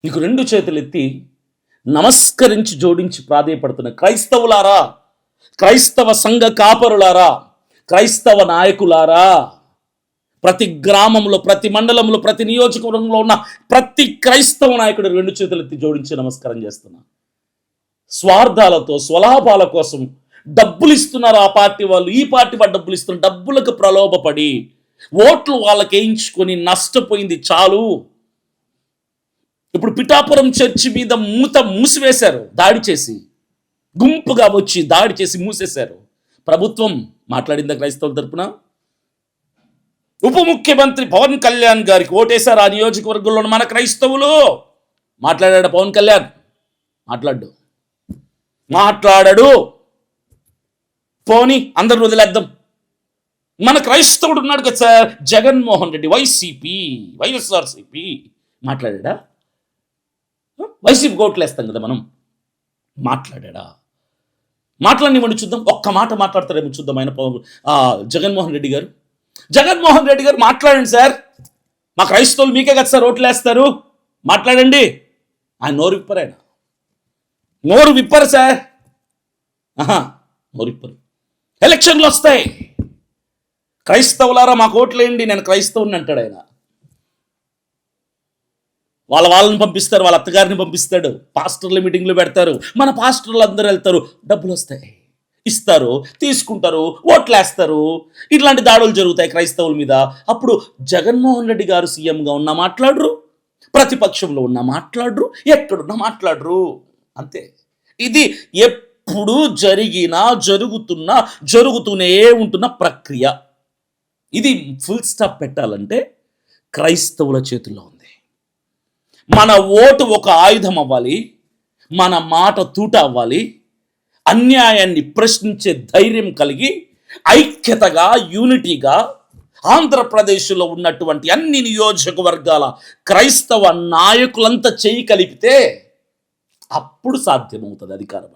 నీకు రెండు చేతులు ఎత్తి నమస్కరించి జోడించి ప్రాధేయపడుతున్న క్రైస్తవులారా, క్రైస్తవ సంఘ కాపరులారా, క్రైస్తవ నాయకులారా, ప్రతి గ్రామంలో, ప్రతి మండలంలో, ప్రతి నియోజకవర్గంలో ఉన్న ప్రతి క్రైస్తవ నాయకుడు రెండు చేతులు ఎత్తి జోడించి నమస్కారం చేస్తున్నా. స్వార్థాలతో, స్వలాభాల కోసం డబ్బులు ఇస్తున్నారు ఆ పార్టీ వాళ్ళు, ఈ పార్టీ వాళ్ళు డబ్బులు ఇస్తున్నారు. డబ్బులకు ప్రలోభపడి ఓట్లు వాళ్ళకి వేయించుకొని నష్టపోయింది చాలు. ఇప్పుడు పిఠాపురం చర్చి మీద మూసివేశారు, దాడి చేసి, గుంపుగా వచ్చి దాడి చేసి మూసేశారు. ప్రభుత్వం మాట్లాడిందా క్రైస్తవుల తరపున? ఉప ముఖ్యమంత్రి పవన్ కళ్యాణ్ గారికి ఓటేశారు ఆ నియోజకవర్గంలో మన క్రైస్తవులు. మాట్లాడాడు పవన్ కళ్యాణ్? మాట్లాడాడు. పోనీ అందరిని వదిలేద్దాం. మన క్రైస్తవుడు ఉన్నాడు కదా సార్, జగన్మోహన్ రెడ్డి, వైఎస్ఆర్సిపి, మాట్లాడా? వైసీపీ ఓట్లేస్తాం కదా మనం. మాట్లాడా? మాట్లాడినివ్వండి చూద్దాం. ఒక్క మాట మాట్లాడతారేమో చూద్దాం ఆయన జగన్మోహన్ రెడ్డి గారు మాట్లాడండి సార్. మా క్రైస్తవులు మీకే కదా సార్ ఓట్లేస్తారు, మాట్లాడండి. ఆయన నోరు విప్పరు సార్. నోరు విప్పరు. ఎలక్షన్లు వస్తాయి, క్రైస్తవులారా మాకు ఓట్లేయండి, నేను క్రైస్తవుని అంటాడు ఆయన. వాళ్ళని పంపిస్తారు, వాళ్ళ అత్తగారిని పంపిస్తాడు, పాస్టర్ల మీటింగ్లు పెడతారు, మన పాస్టర్లు అందరూ వెళ్తారు, డబ్బులు వస్తాయి, ఇస్తారు, తీసుకుంటారు, ఓట్లేస్తారు. ఇట్లాంటి దాడులు జరుగుతాయి క్రైస్తవుల మీద. అప్పుడు జగన్మోహన్ రెడ్డి గారు సీఎంగా ఉన్నా మాట్లాడరు, ప్రతిపక్షంలో ఉన్నా మాట్లాడరు, ఎక్కడున్నా మాట్లాడరు. అంతే. ఇది ఎప్పుడు జరుగుతూనే ఉంటున్న ప్రక్రియ. ఇది ఫుల్ స్టాప్ పెట్టాలంటే క్రైస్తవుల చేతుల్లో ఉంది. మన ఓటు ఒక ఆయుధం అవ్వాలి, మన మాట తూట అవ్వాలి, అన్యాయాన్ని ప్రశ్నించే ధైర్యం కలిగి ఐక్యతగా, యూనిటీగా ఆంధ్రప్రదేశ్లో ఉన్నటువంటి అన్ని నియోజకవర్గాల క్రైస్తవ నాయకులంతా చేయి కలిపితే అప్పుడు సాధ్యమవుతుంది అధికారం.